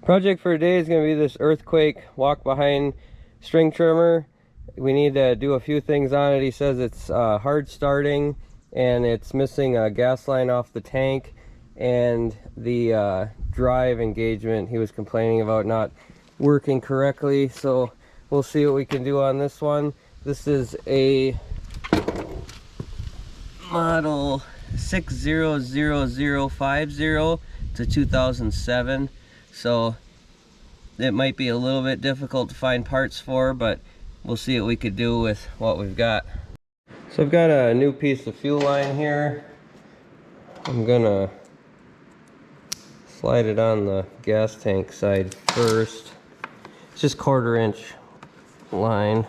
Project for today is going to be this earthquake walk behind string trimmer. We need to do a few things on it. He says it's hard starting and it's missing a gas line off the tank, and the drive engagement he was complaining about not working correctly. So we'll see what we can do on this one. This is a model 600050. It's a 2007. So it might be a little bit difficult to find parts for, but we'll see what we could do with what we've got. So I've got a new piece of fuel line here. I'm gonna slide it on the gas tank side first. It's just 1/4 inch line.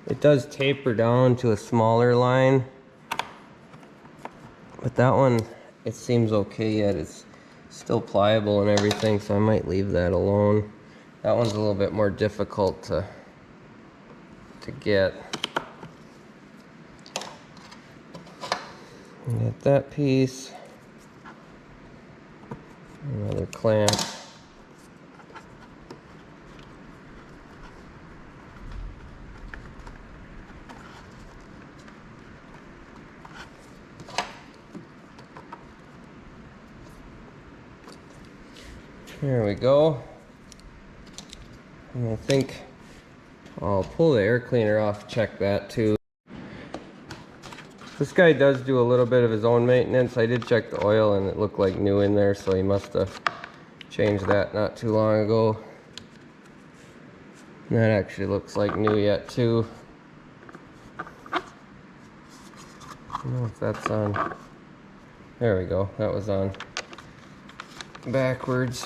It does taper down to a smaller line, but that one, it seems okay yet. It's still pliable and everything, so I might leave that alone. That one's a little bit more difficult to get. Get that piece. Another clamp. There we go. And I think I'll pull the air cleaner off, check that too. This guy does do a little bit of his own maintenance. I did check the oil and it looked like new in there, so he must have changed that not too long ago. And that actually looks like new yet too. I don't know if that's on. There we go, that was on backwards.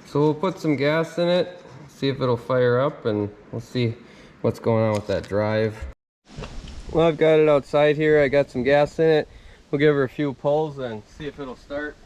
So we'll put some gas in it, see if it'll fire up, and we'll see what's going on with that drive. Well, I've got it outside here. I got some gas in it. We'll give her a few pulls and see if it'll start.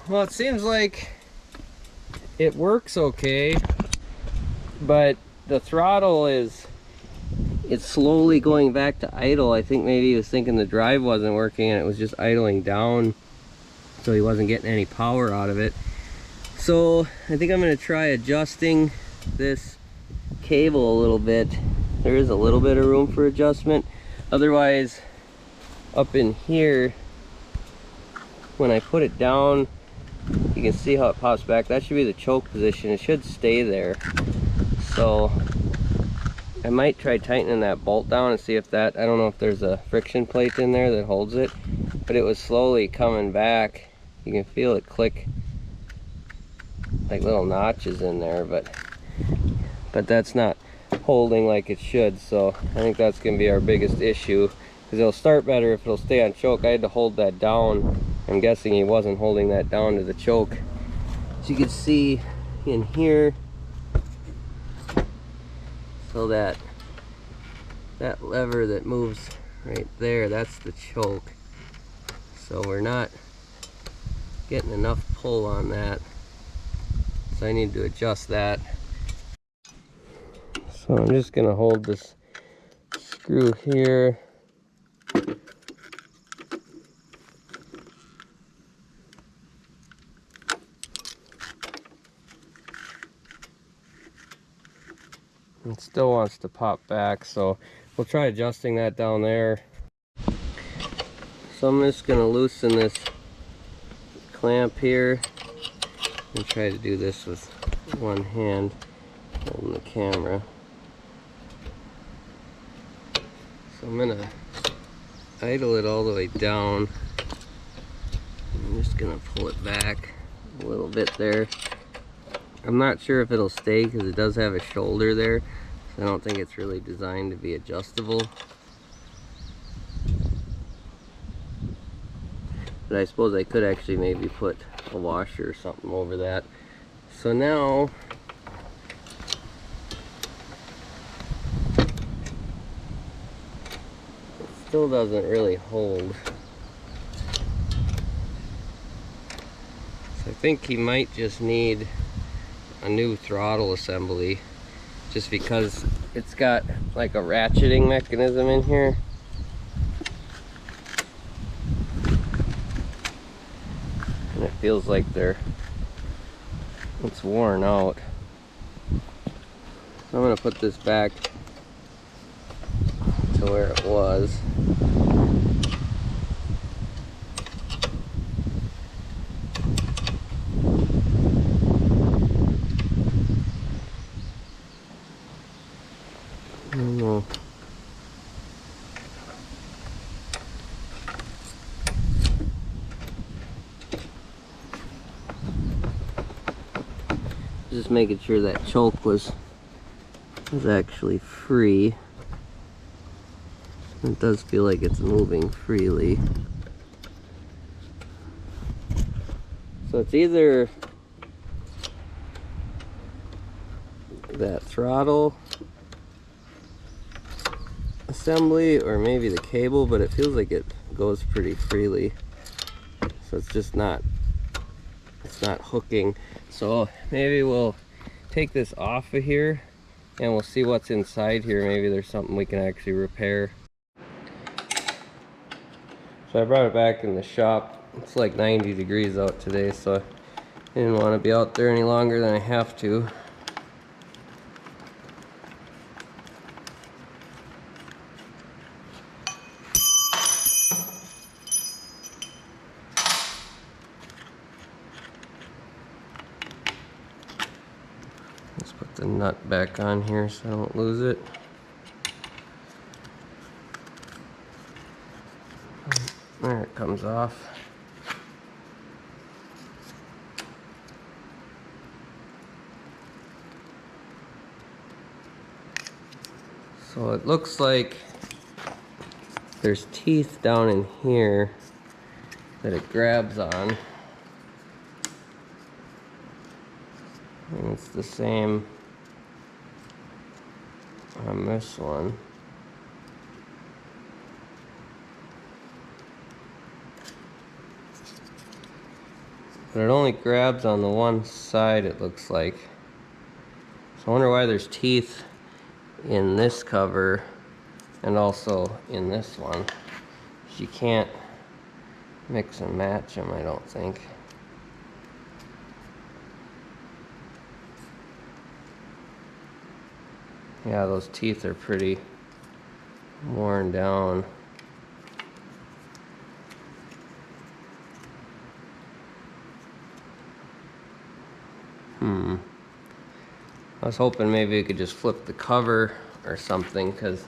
Well, it seems like it works okay, but the throttle it's slowly going back to idle. I think maybe he was thinking the drive wasn't working and it was just idling down, so he wasn't getting any power out of it. So I think I'm going to try adjusting this cable a little bit. There is a little bit of room for adjustment. Otherwise, up in here, when I put it down, you can see how it pops back. That should be the choke position. It should stay there. So I might try tightening that bolt down and see if that, I don't know if there's a friction plate in there that holds it, but it was slowly coming back. You can feel it click like little notches in there, but that's not holding like it should. So I think that's going to be our biggest issue, because it'll start better if it'll stay on choke. I had to hold that down. I'm guessing he wasn't holding that down to the choke. As you can see in here, so that lever that moves right there, that's the choke. So we're not getting enough pull on that. So I need to adjust that. So I'm just gonna hold this screw here. It still wants to pop back, so we'll try adjusting that down there. So I'm just gonna loosen this clamp here and try to do this with one hand holding the camera. So I'm gonna idle it all the way down. I'm just gonna pull it back a little bit there. I'm not sure if it'll stay because it does have a shoulder there, so I don't think it's really designed to be adjustable. But I suppose I could actually maybe put a washer or something over that. So now it still doesn't really hold. So I think he might just need a new throttle assembly, just because it's got like a ratcheting mechanism in here. And it feels like it's worn out. So I'm gonna put this back to where it was. I don't know. Just making sure that choke was actually free. It does feel like it's moving freely. So it's either that throttle assembly or maybe the cable, but it feels like it goes pretty freely. So it's just not hooking. So maybe we'll take this off of here and we'll see what's inside here. Maybe there's something we can actually repair. So I brought it back in the shop. It's like 90 degrees out today, so I didn't want to be out there any longer than I have to. Let's put the nut back on here so I don't lose it. There it comes off. So it looks like there's teeth down in here that it grabs on. And it's the same on this one. But it only grabs on the one side, it looks like. So I wonder why there's teeth in this cover and also in this one. You can't mix and match them, I don't think. Yeah, those teeth are pretty worn down. I was hoping maybe we could just flip the cover or something, because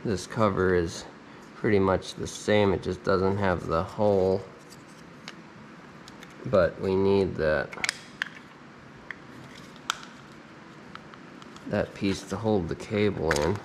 this cover is pretty much the same. It just doesn't have the hole. But we need that piece to hold the cable in.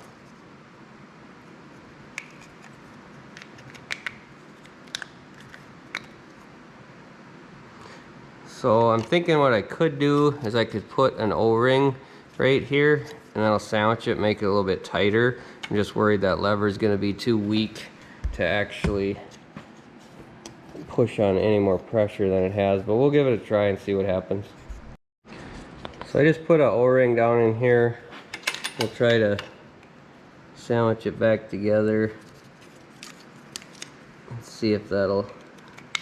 So I'm thinking what I could do is I could put an O-ring right here and that'll sandwich it, make it a little bit tighter. I'm just worried that lever is going to be too weak to actually push on any more pressure than it has, but we'll give it a try and see what happens. So I just put an O-ring down in here. We'll try to sandwich it back together. Let's see if that'll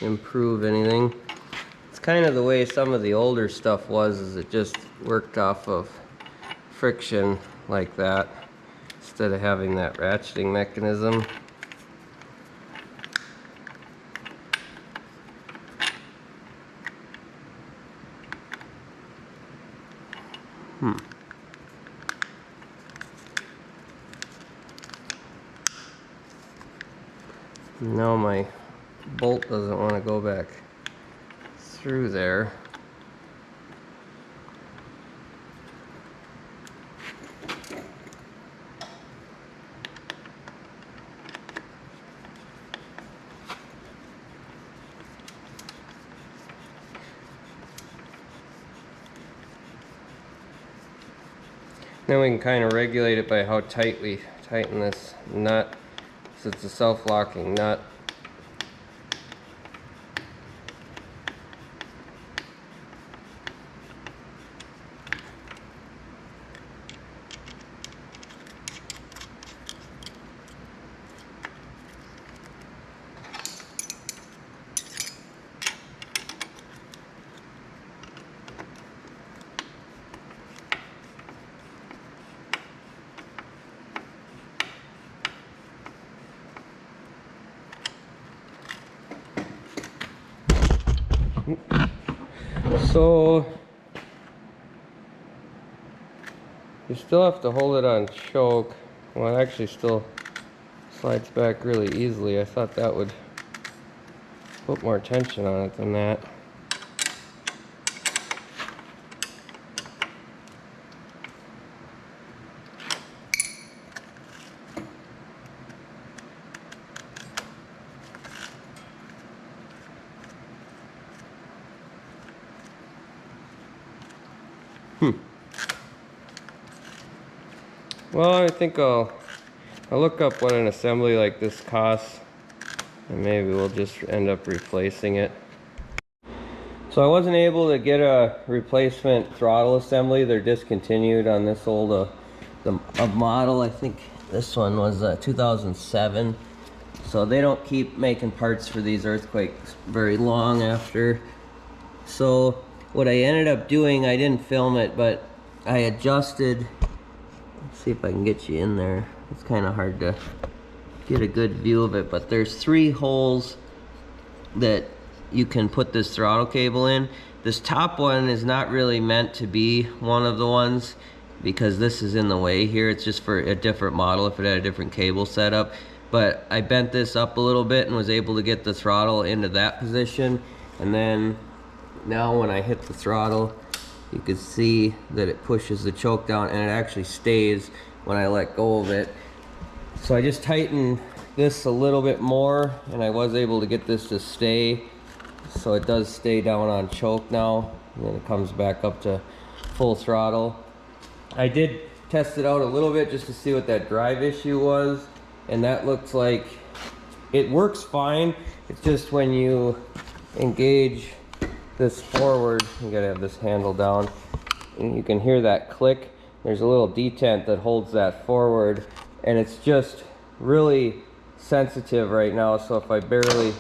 improve anything. It's kind of the way some of the older stuff was, is it just worked off of friction like that instead of having that ratcheting mechanism. Now my bolt doesn't want to go back through there. Then we can kind of regulate it by how tight we tighten this nut. So it's a self-locking nut. So you still have to hold it on choke. Well, it actually still slides back really easily. I thought that would put more tension on it than that. Well, I think I'll look up what an assembly like this costs, and maybe we'll just end up replacing it. So I wasn't able to get a replacement throttle assembly. They're discontinued on this old a model. I think this one was 2007. So they don't keep making parts for these earthquakes very long after. So what I ended up doing, I didn't film it, but I adjusted. Let's see if I can get you in there. It's kind of hard to get a good view of it, but there's 3 holes that you can put this throttle cable in. This top one is not really meant to be one of the ones because this is in the way here. It's just for a different model if it had a different cable setup. But I bent this up a little bit and was able to get the throttle into that position. And then now when I hit the throttle, you can see that it pushes the choke down, and it actually stays when I let go of it. So I just tightened this a little bit more, and I was able to get this to stay. So it does stay down on choke now, and then it comes back up to full throttle. I did test it out a little bit just to see what that drive issue was, and that looks like it works fine. It's just when you engage this forward, you gotta have this handle down, and you can hear that click. There's a little detent that holds that forward, and it's just really sensitive right now. So if I barely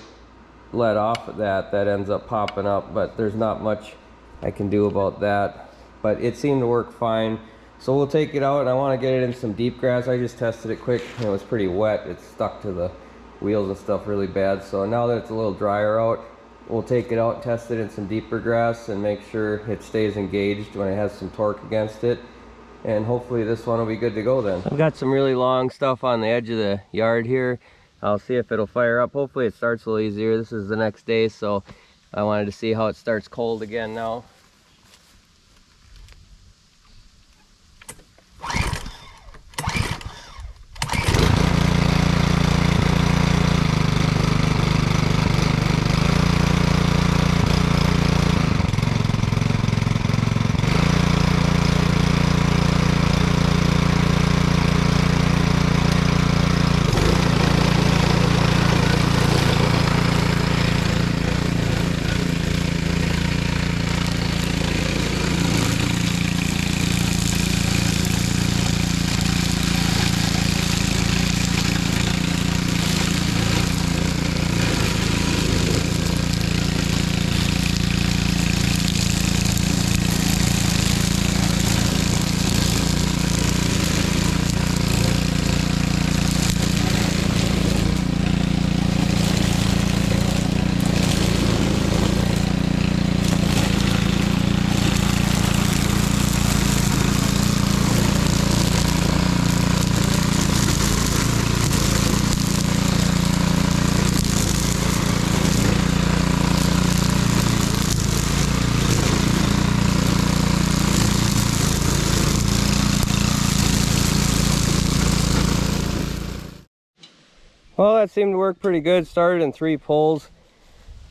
let off of that, that ends up popping up, but there's not much I can do about that. But it seemed to work fine. So we'll take it out, and I want to get it in some deep grass. I just tested it quick, and it was pretty wet. It stuck to the wheels and stuff really bad. So now that it's a little drier out, we'll take it out, test it in some deeper grass, and make sure it stays engaged when it has some torque against it. And hopefully this one will be good to go then. I've got some really long stuff on the edge of the yard here. I'll see if it'll fire up. Hopefully it starts a little easier. This is the next day, so I wanted to see how it starts cold again now. Well, that seemed to work pretty good. Started in 3 pulls.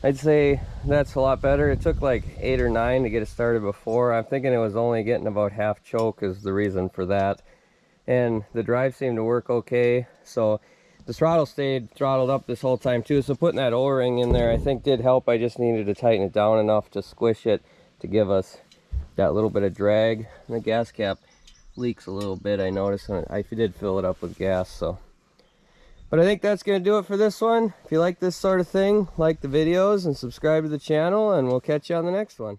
I'd say that's a lot better. It took like 8 or 9 to get it started before. I'm thinking it was only getting about half choke is the reason for that. And the drive seemed to work okay. So the throttle stayed throttled up this whole time too. So putting that O-ring in there I think did help. I just needed to tighten it down enough to squish it to give us that little bit of drag. And the gas cap leaks a little bit, I noticed, and I did fill it up with gas. So, but I think that's going to do it for this one. If you like this sort of thing, like the videos and subscribe to the channel, and we'll catch you on the next one.